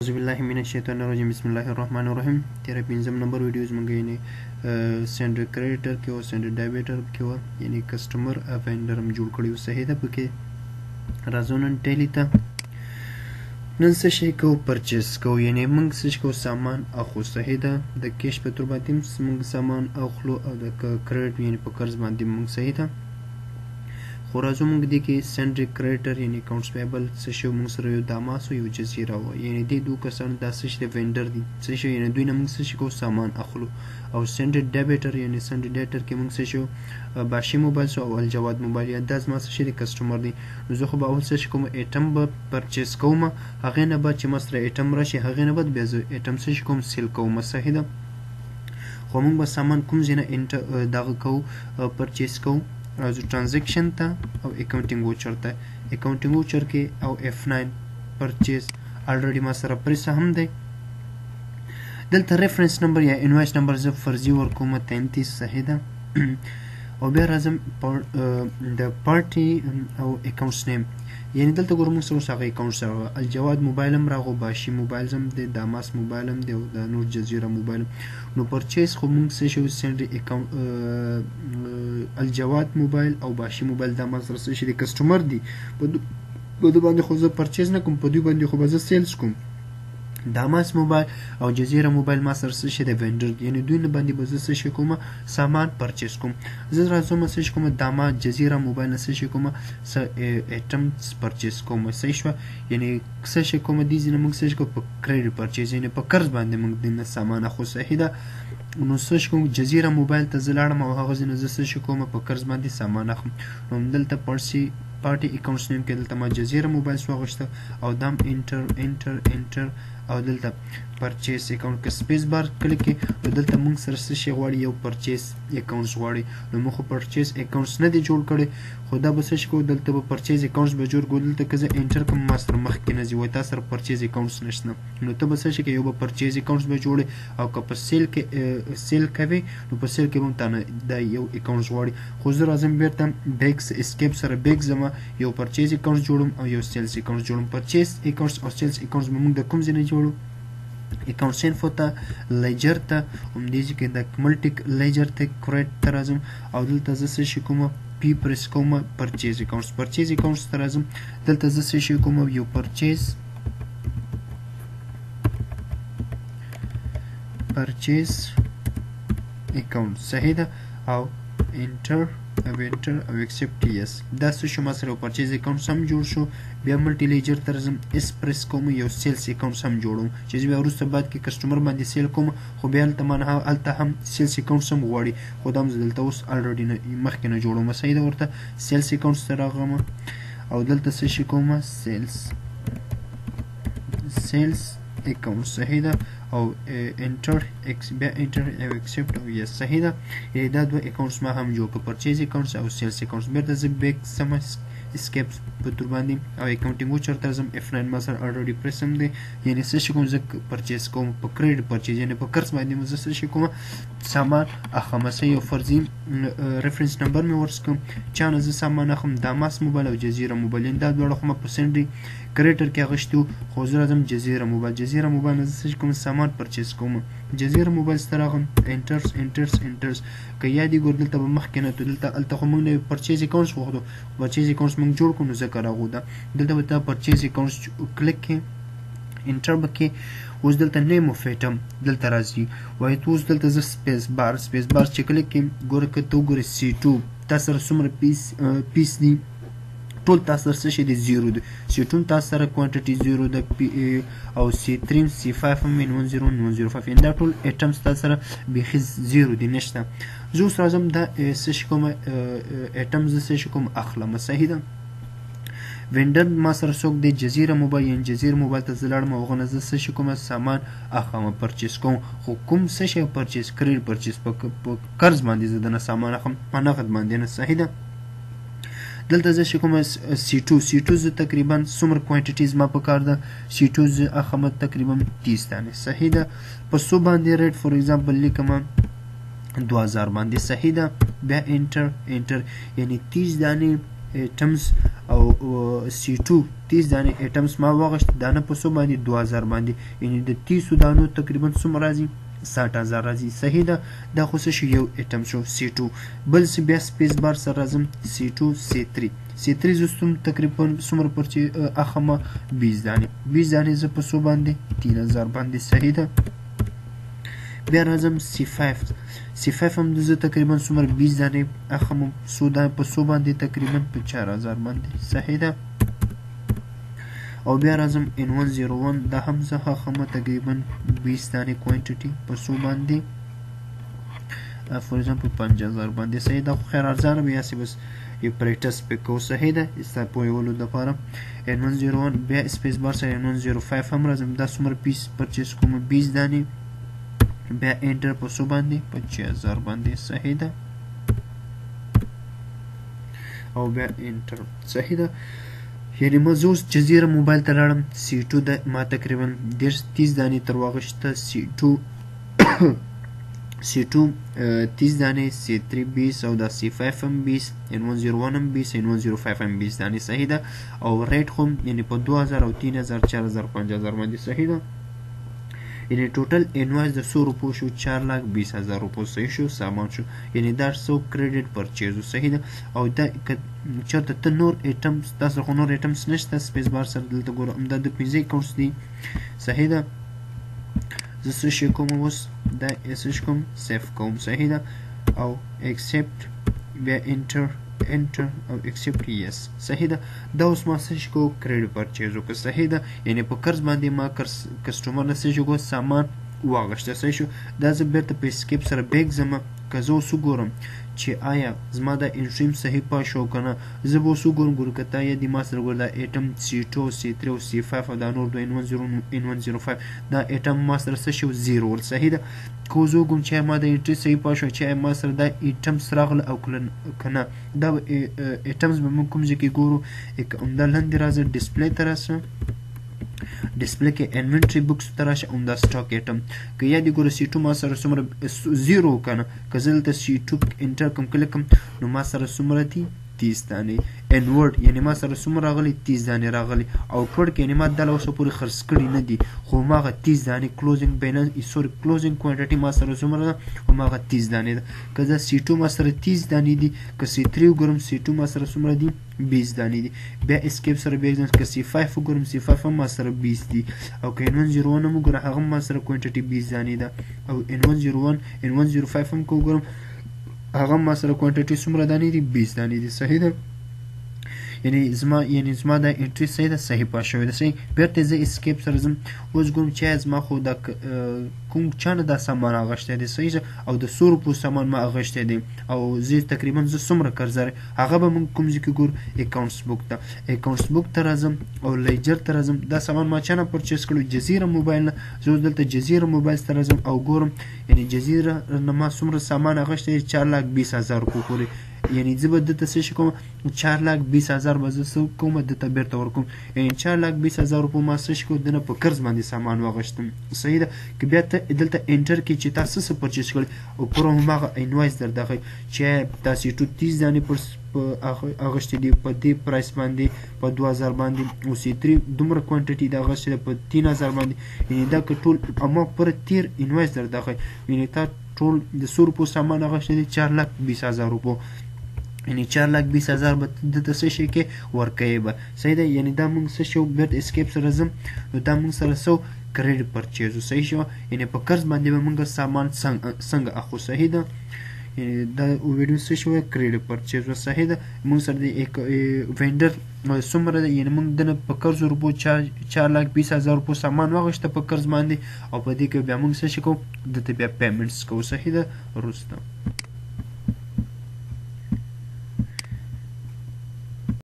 أعوذ بالله من الشیطان الرجیم بسم الله الرحمن الرحیم 13 نمبر ویډیوز مونږ یعنی سینډر کریډیټر کې او سینډر ډیبیټر کې یعنی کسٹمر وینډر هم جوړ کړی و صحیح ده پکې راځو نن ټیلی ته نن څه شي کو پرچیز کو یعنی مونږ څه کو سامان اخو صحیح ده د کیش په تور باندې مونږ سامان اخلو او د کریډیټ یعنی په قرض باندې مونږ صحیح ده خو راځو مونږ دې کې سینډر کریډیټر یعنی اکاونټس پیبل څه شی مونږ سره یو داماس او یو جزیره و یعنی دې دوه کسان دا څه شي د وینډر دي څه شي یعنی دوی نه مونږ څه شي کو سامان اخلو او سینډر ډیبیټر یعنی سینډر ډیبیټر کې مونږ څه شو باشي موبایل او الجواد موبایل یا د زما څه شي د کسٹمر دي نو زه خو به اول څه شي کوم ایټم به پرچیز کوم هغه نه بعد چې مسره ایټم راشي هغه نه بعد بیا زه ایټم څه شي کوم سیل کوم صحیح ده خو مونږ به سامان کوم ځینه دغه کو پرچیز کوو راځو ټرانزیکشن ته او اکاونټینګ ووچر ته اکاونټینګ ووچر کې او F9 پرچیز الریډي ما سره پریس هم دی دلته ریفرنس نمبر یا انوایس نمبر زه فرضي ورکوم 33 صحیح ده او بیا راځم د پارټي او اکاونټس نیم یعنی دلته ګورم موږ سره هغه اکاونټ سره الجواد موبایل هم راغو باشي موبایل هم د داماس موبایل هم د نور جزیره موبایل نو پرچیز خو موږ څه شو سینډ اکاونټ الجواد موبایل او باشي موبایل داماس سره څه شي د کسٹمر دي په دوی باندې خو زه پرچیز نه کوم په دوی باندې خو به زه سیلز کوم داماس موبایل او جزیره موبایل ما سره څه شي د وینډر یعنی دوی نه باندې به زه څه شي کوم سامان پرچیز کوم زه راځم څه شي کوم داماس جزیره موبایل نه څه شي کوم ایټمز پرچیز کوم صحیح شو یعنی څه شي کوم دي ځینې موږ څه شي کوم په کریډیټ پرچیز یعنی په قرض باندې موږ د سامان اخو صحیح ده نو څه شي کوم جزیره موبایل ته زه لاړم او هغه ځینې زه څه شي کوم په قرض باندې سامان اخلم نو دلته پارټي اکاونټس نیم کې دلته ما جزیره موبایل واغوسته او دام انټر او دلته پرچیز اکاونټ کې سپیس بار کلیک کې دلته موږ سره څه شي غواړي یو پرچیز اکاونټس غواړي نو موږ پرچیز اکاونټس نه دی جوړ کړی خو دا به څه شي کو دلته به پرچیز اکاونټس به جوړ کو دلته که زه انټر کوم ما سره مخکې نه ځي وایي تا سره پرچیز اکاونټس نشته نو ته به څه شي کوې یو به پرچیز اکاونټس به جوړې او که په سیل کې سیل کوې نو په سیل کې به هم تا نه دا یو اکاونټس غواړي خو زه راځم بیرته بیک اسکیپ سره بیک ځمه یو پرچیز اکاونټس جوړم او یو سیلز اکاونټس جوړم پرچیز اکاونټس او سیلز اکاونټس به موږ د کوم ځای نه جوړو اکاونټس انفو ته لیجر ته همدې کې د ملټیک لیجر ته کریټ ته راځم او دلته زه څه شي کوم پی پریس کوم پرچیز اکاونټس ته راځم دلته زه څه شي کوم یو پرچیز اکاونټ صحیح ده او انټر او ایکسپټ یس دا څه شو ما سره پرچیز اکاونټ هم جوړ شو بیا ملټي لیجر ته راځم اسپریس کوم یو سیلز اکاونټ هم جوړوم چې بیا وروسته بعد کې کسٹمر باندې سیل کوم خو بیا هلته هم سیلز اکاونټ هم غواړي خو دا هم زه دلته اوس الریډي مخکې نه جوړوم صحیح ده ورته سیلز اکاونټس ته راغلم او دلته څه شي کوم سیلز اکاونټ صحیح ده او انټر بیا انټر او ایکسپټ او یس صحیح ده دا دوه اکاونټس ما هم جوړ کړ پرچیز اکاونټس او سیلز اکاونټس بیرته زه بیک سم اسکیپ په تور باندې او اکاونټینګ ووچر ته راځم F9 ما سره الریډي پریس هم دی یعنی څه شي کوم زه پرچیز کوم په کریډیټ پرچیز یعنی په قرض باندې مو زه څه شي کوم سامان اخلم څه یو فرضي ریفرنس نمبر مې ورسکم چا نه زه سامان اخلم داماس موبایل او جزیره موبایل دا دواړه خو ما په سینډري کریډیټر کې اخیستي خو زه راځم جزیره موبایل نه زه څه کوم سامان پرچیز کوم جزیره موبایل سره راغلم انټرس که یادې ګور دلته به مخکې نه تو دلته هلته خو موږ نه پرچیز اکاونټس وغوښتو پرچیز اکاونټس موږ جوړ کړو نو ځکه راغو ده دلته به تا پرچیز اکاونټس کلیک کې انټر به کې اوس دلته نیم اف ایټم دلته راځي وایي ته اوس دلته زه سپیس بار چې کلیک کې ګوره که ته وګورې C2 تا سره څومره پیس دي ټول تاسو سره څه شي دي زیرو دي C2 تاسو سره کوانټیټي زیرو ده او C3 C5 هم 1005 دا ټول ایټمز تاسو سره بیخي زیرو دي نشته زه اوس راځم دا څه شي کوم ایټمز څه شي کوم اخلم صحیح ده وینډر ما سره څوک دی جزیره موبایل یعنی جزیره موبایل ته زه لاړم او هغه نه زه څه شي کوم سامان اخلم پرچیز کوم خو کوم څه شی پرچیز کریډ پرچیز په قرض باندې زه دنه سامان اخلم په نقد باندې نه صحیح ده دلته زه چې کوم C2 زه تقریبا څومره کوانټیټیز ما په کار ده C2 زه اخلم تقریبا 30 دانې صحیح ده په 100 باندې ریټ فور ایگزامپل لیکم 2000 باندې صحیح ده بیا انټر یعنی 30 دانې ایټمز او C2 30 دانې ایټمز ما واغشت دانه په څو باندې 2000 باندې یعنی د 30 دانو تقریبا څومره راځي 60,000 راځي صحیح ده دا خو څه شو یو ایټم شو C2 بل څه بیا سپیس بار سره راځم C2 C3 زستون تقریبا څومره پرچې اخمه 20 دانې زه په څو باندې 3000 باندې صحیح ده بیا راځم C5 هم زه تقریبا څومره 20 دانې اخمه په څو باندې تقریبا په 4000 باندې صحیح ده او بیا راځم N101 دا هم زه اخمه تقریبا 20 دانې کوانټیټي په څو باندې فور ایگزامپل 5000 باندې صحیح ده خو خیر ارزانه به یاسې بس یو پریکټس پې کوو صحیح ده ستا پوهولو دپاره N101 بیا سپیس بار سره N105 هم راځم دا څومره پیس پرچیز کوم 20 دانې بیا انټر په څو باندې په 6000 باندې صحیح ده او بیا انټر صحیح ده یعنی ما زه اوس جزیره موبایل ته لاړم C2 د ما تقریبا 30 دانې تر واغشته C2 30 دانې C3 20 او دا C5 هم 20 N101 هم 20 N105 هم 20 دانې صحیح ده او ریټ خو یعنی په 2000 او 3000 4000 5000 باندې صحیح ده یعنی ټوټل انوایس د 100 روپو شو 4,20,000 روپو صحیح شو سامان شو یعنی دا سو کریډټ پرچیز صحیح ده او دا چرته ته نور ایټمز تاسو خو نور ایټمز نشته سپیس بار سره دلته ګورم دا د 15 اکاونټس دي صحیح ده زه څه شي کوم اوس دا اسش کوم سیف کوم صحیح ده او ایکسپټ بیا انټر او ایکسپټ یس صحیح ده دا اوس ما څه شي کو کریډټ پرچیز وکړه صحیح ده یعنی په قرض باندې ما کسټمر نه څه شي کو سامان واغشته صحیح شو دا زه بیرته په اسکیپ سره بیک ځم که زه اوس وګورم چې آیا زما دا انټریم صحیح پاس شو که نه زه به اوس وګورم که تا یادي ما سره ګوره دا ایټم C2 C3 او C5 او دا نور دوه N105 دا ایټم ما سره څه شو 0 صحیح ده که زه وګورم چې ما دا انټري صحیح پاس شو چې ما سره دا ایټمز راغله او که نه دا ایټمز به موږ کوم ځای کې ګورو همدا لاندې راځه ډسپلی ته راشه ډسپلی کې انوینټري بکس ته راشه همدا سټاک ایټم که یادې ګوره C2 ما سره څومره 0 که نه که زه دلته C2 انټر کوم کلیک کوم نو ما سره څومره دي 30 دانې انورډ یعنی ما سره څومره راغلي 30 دانې راغلي آوټورډ کې یعنی ما دله اوسه پورې خرڅ کړي نه دي خو هماغه 30 دانې کلوزینګ کلوزینګ کوانټیټي ما سره څومره ده هماغه 30 دانې ده که زه C2 ما سره 30 دانې دي که C3 وګورم C2 ما سره څومره دي 20 دانې دي بیا اسکیپ سره بیا ځم که C5 وګورم C5 هم ما سره 20 دي او که N101 هم وګورم هغه ما سره کوانټیټي 20 دانې ده او N105 هم که وګورم هغه ما سره کوانټیټي څومره دانې دي 20 دانې دي صحیح ده یعنی زما دا انټري صحیح ده صحیح پاس شوی ده صحیح بیرته زه اسکیپ سره ځم اوس ګورم چې زما خو دا کوم چا نه دا سامان اغشتی دی صحیح ده او د 100 روپو سامان ما اغشتی دی او زه تقریبا زه څومره قرضدار هغه به موږ کوم ځای کې ګورو اکاونټس بوک ته راځم او لیجر ته راځم دا سامان ما چا نه پرچیز کړو جزیره موبایل نه زه دلته جزیره موبایل ته راځم او ګورم یعنی جزیره نه ما څومره سامان اغشتی دی 4,20,000 روپو پورې یعنی زه به دلته څه شي کوم 4,20,000 به زه څه کوم دلته بیرته ورکوم یعنی 4,20,000 روپو ما څه شي کوم دنه په قرض باندې سامان واغشتم صحیح ده که بیا ته دلته انټر کې چې تاسو څه پرچیز کړئ او پوره هماغه انوایس درته چې تاسو 30 دانې پر اغشتې دي په دې پرایس باندې په 2000 باندې او C3 دومره کوانټیټي د اغشتې په 3000 باندې یعنی دا که ټول اما پر تیر انوایس درته یعنی تا ټول د 100 روپو سامان اغشتې دي 4,20,000 روپو یعنی 4,20,000 به دلته څه شي کې ورکوي به صحیح ده یعنی دا موږ څه شو بیرته اسکیپ سره ځم نو دا موږ سره څه کریډټ پرچیز صحیح شو یعنی په قرض باندې به موږ سامان څنګه اخو صحیح ده یعنی دا ویډیو څه شو کریډټ پرچیز صحیح ده موږ سره د وینډر څومره ده یعنی موږ دنه په قرض روپو 4,20,000 روپو سامان واغشته په قرض باندې او په دې کې بیا موږ څه شي کوو دلته بیا پیمنټس کوو صحیح ده وروسته